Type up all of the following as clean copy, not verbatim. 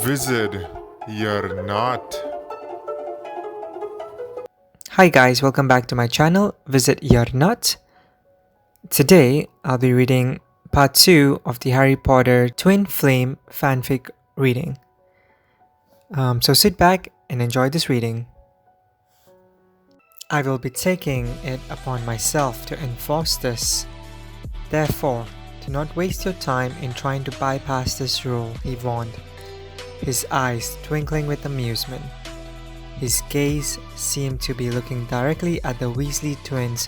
Wizard, you're not. Hi guys, welcome back to my channel, Visit Your Nut. Today, I'll be reading part 2 of the Harry Potter Twin Flame fanfic reading. So sit back and enjoy this reading. I will be taking it upon myself to enforce this. Therefore, do not waste your time in trying to bypass this rule, he warned, his eyes twinkling with amusement. His gaze seemed to be looking directly at the Weasley twins,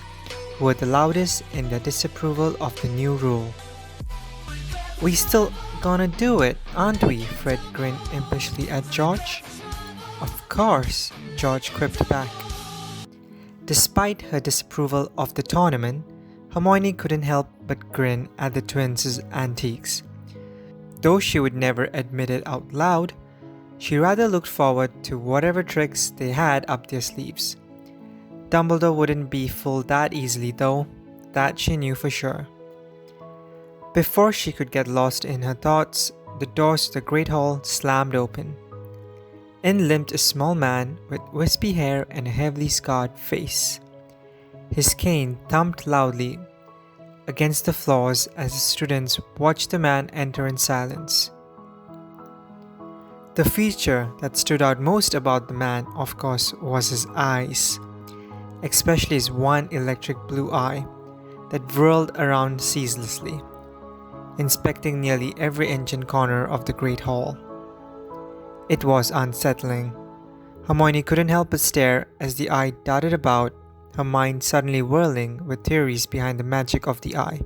who were the loudest in their disapproval of the new rule. "We still gonna do it, aren't we?" Fred grinned impishly at George. "Of course," George quipped back. Despite her disapproval of the tournament, Hermione couldn't help but grin at the twins' antics. Though she would never admit it out loud, she rather looked forward to whatever tricks they had up their sleeves. Dumbledore wouldn't be fooled that easily though, that she knew for sure. Before she could get lost in her thoughts, the doors to the Great Hall slammed open. In limped a small man with wispy hair and a heavily scarred face. His cane thumped loudly against the floors as the students watched the man enter in silence. The feature that stood out most about the man, of course, was his eyes, especially his one electric blue eye that whirled around ceaselessly, inspecting nearly every inch and corner of the Great Hall. It was unsettling. Hermione couldn't help but stare as the eye darted about, her mind suddenly whirling with theories behind the magic of the eye.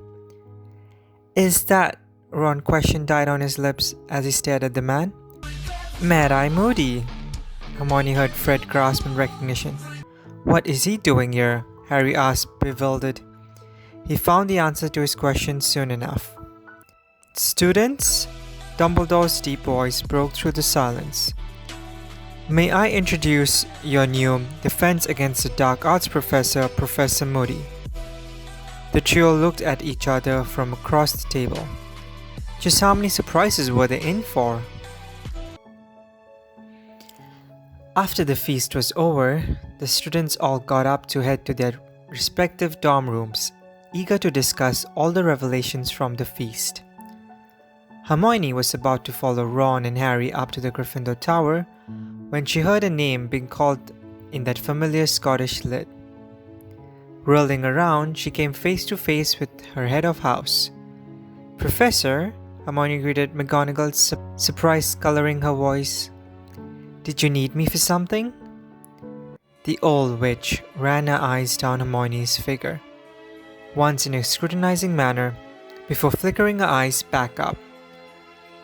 "Is that?" Ron question died on his lips as he stared at the man. "Mad-Eye Moody," Hermione heard Fred grasp in recognition. "What is he doing here?" Harry asked, bewildered. He found the answer to his question soon enough. "Students?" Dumbledore's deep voice broke through the silence. "May I introduce your new Defense Against the Dark Arts professor, Professor Moody." The trio looked at each other from across the table. Just how many surprises were they in for? After the feast was over, the students all got up to head to their respective dorm rooms, eager to discuss all the revelations from the feast. Hermione was about to follow Ron and Harry up to the Gryffindor Tower when she heard a name being called in that familiar Scottish lilt. Whirling around, she came face to face with her head of house. "Professor," Hermione greeted Mcgonagall, surprise coloring her voice. "Did you need me for something?" The old witch ran her eyes down Hermione's figure, once in a scrutinizing manner, before flickering her eyes back up.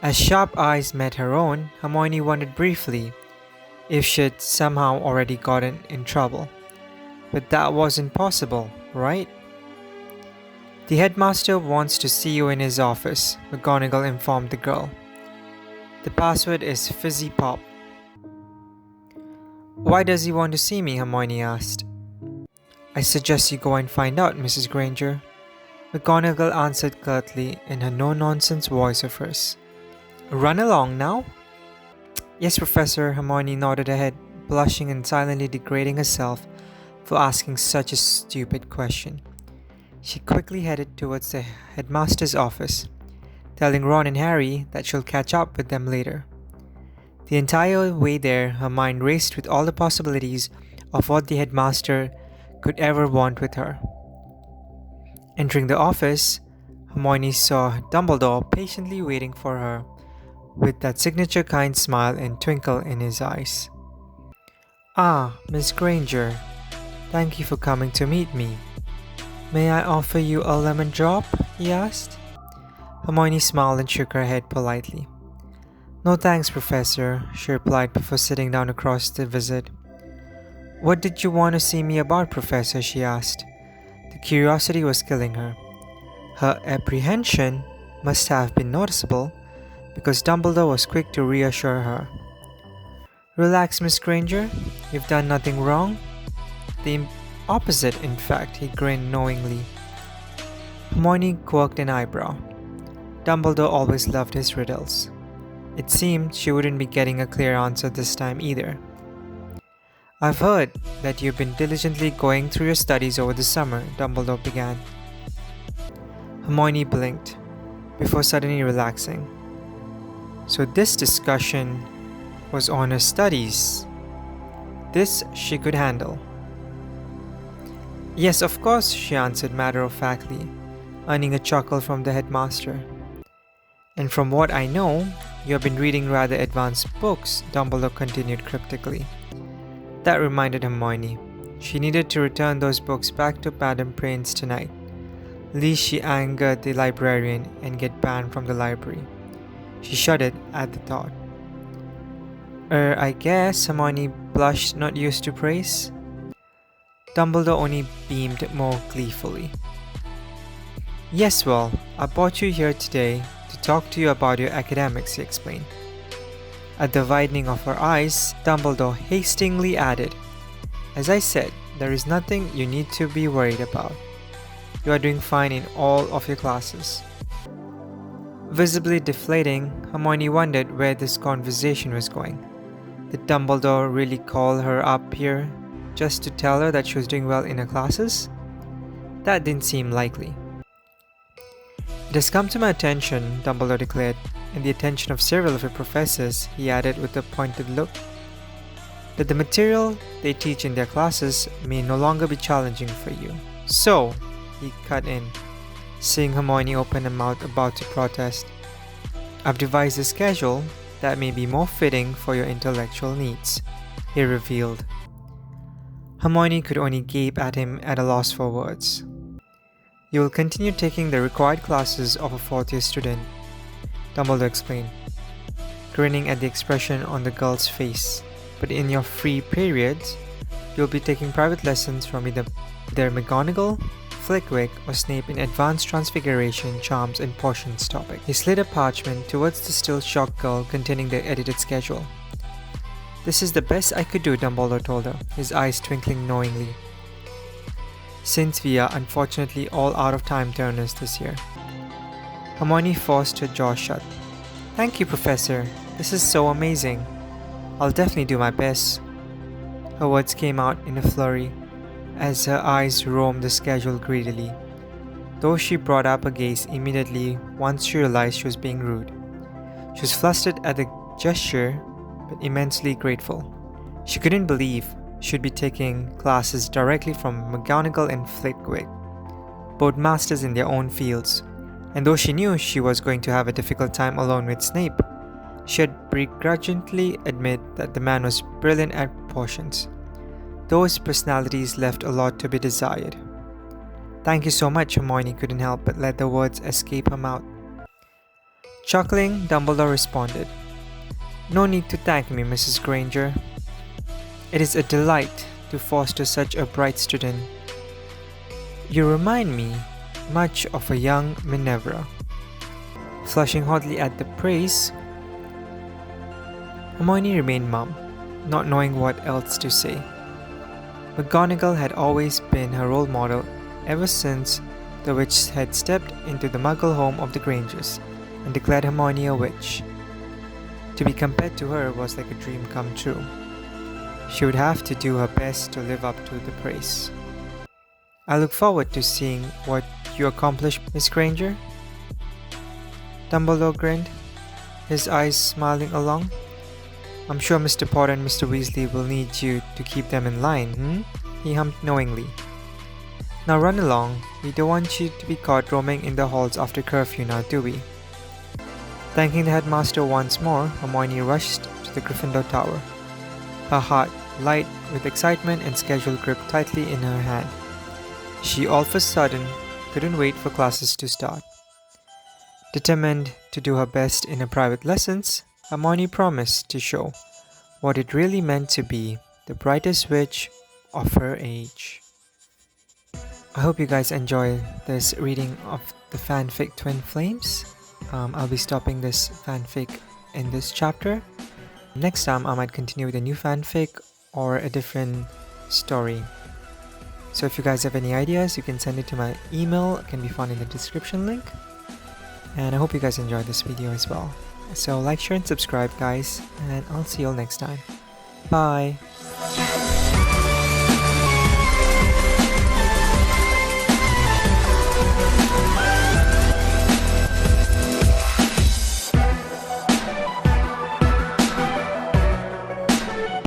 As sharp eyes met her own, Hermione wondered briefly if she'd somehow already gotten in trouble. But that wasn't possible, right? "The headmaster wants to see you in his office," Mcgonagall informed the girl. "The password is Fizzy Pop." "Why does he want to see me?" Hermione asked. "I suggest you go and find out, Mrs. Granger," McGonagall answered curtly in her no-nonsense voice of hers. "Run along now?" "Yes, Professor," Hermione nodded her head, blushing and silently degrading herself for asking such a stupid question. She quickly headed towards the headmaster's office, telling Ron and Harry that she'll catch up with them later. The entire way there, her mind raced with all the possibilities of what the headmaster could ever want with her. Entering the office, Hermione saw Dumbledore patiently waiting for her, with that signature kind smile and twinkle in his eyes. "Ah, Miss Granger, thank you for coming to meet me. May I offer you a lemon drop?" he asked. Hermione smiled and shook her head politely. "No thanks, Professor," she replied before sitting down across the visit. "What did you want to see me about, Professor?" she asked. The curiosity was killing her. Her apprehension must have been noticeable, because Dumbledore was quick to reassure her. "Relax, Miss Granger. You've done nothing wrong." "The opposite, in fact," he grinned knowingly. Hermione quirked an eyebrow. Dumbledore always loved his riddles. It seemed she wouldn't be getting a clear answer this time either. "I've heard that you've been diligently going through your studies over the summer," Dumbledore began. Hermione blinked, before suddenly relaxing. So this discussion was on her studies. This she could handle. "Yes, of course," she answered matter-of-factly, earning a chuckle from the headmaster. "And from what I know, you have been reading rather advanced books," Dumbledore continued cryptically. That reminded Hermione. She needed to return those books back to Madame Prain's tonight, lest she angered the librarian and get banned from the library. She shuddered at the thought. I guess," Hermione blushed, not used to praise. Dumbledore only beamed more gleefully. "Yes, well, I brought you here today to talk to you about your academics," he explained. At the widening of her eyes, Dumbledore hastily added, "As I said, there is nothing you need to be worried about. You are doing fine in all of your classes." Visibly deflating, Hermione wondered where this conversation was going. Did Dumbledore really call her up here just to tell her that she was doing well in her classes? That didn't seem likely. "It has come to my attention," Dumbledore declared, "and the attention of several of your professors," he added with a pointed look, "that the material they teach in their classes may no longer be challenging for you. So," he cut in, seeing Hermione open her mouth about to protest, "I've devised a schedule that may be more fitting for your intellectual needs," he revealed. Hermione could only gape at him at a loss for words. "You will continue taking the required classes of a fourth-year student," Dumbledore explained, grinning at the expression on the girl's face. "But in your free periods, you'll be taking private lessons from either Mcgonagall, Flitwick, or Snape in advanced transfiguration, charms, and potions topic." He slid a parchment towards the still shocked girl containing the edited schedule. "This is the best I could do," Dumbledore told her, his eyes twinkling knowingly, "since we are unfortunately all out of time turners this year." Hermione forced her jaw shut. "Thank you, Professor. This is so amazing. I'll definitely do my best." Her words came out in a flurry as her eyes roamed the schedule greedily, though she brought up her gaze immediately once she realized she was being rude. She was flustered at the gesture, but immensely grateful. She couldn't believe she'd be taking classes directly from Mcgonagall and Flitwick, both masters in their own fields, and though she knew she was going to have a difficult time alone with Snape, she had begrudgingly admit that the man was brilliant at potions, though his personalities left a lot to be desired. "Thank you so much," Hermione couldn't help but let the words escape her mouth. Chuckling, Dumbledore responded, "No need to thank me, Mrs. Granger. It is a delight to foster such a bright student. You remind me much of a young Minerva." Flushing hotly at the praise, Hermione remained mum, not knowing what else to say. Mcgonagall had always been her role model ever since the witch had stepped into the Muggle home of the Grangers and declared Hermione a witch. To be compared to her was like a dream come true. She would have to do her best to live up to the praise. "I look forward to seeing what you accomplish, Miss Granger." Dumbledore grinned, his eyes smiling along. "I'm sure Mr. Potter and Mr. Weasley will need you to keep them in line, he hummed knowingly. "Now run along. We don't want you to be caught roaming in the halls after curfew now, do we?" Thanking the headmaster once more, Hermione rushed to the Gryffindor Tower, her heart light with excitement and schedule gripped tightly in her hand. She all of a sudden couldn't wait for classes to start. Determined to do her best in her private lessons, Hermione promised to show what it really meant to be the brightest witch of her age. I hope you guys enjoy this reading of the fanfic Twin Flames. I'll be stopping this fanfic in this chapter. Next time I might continue with a new fanfic or a different story. So if you guys have any ideas, you can send it to my email. It can be found in the description link. And I hope you guys enjoyed this video as well. So like, share, and subscribe, guys, and I'll see you all next time. Bye!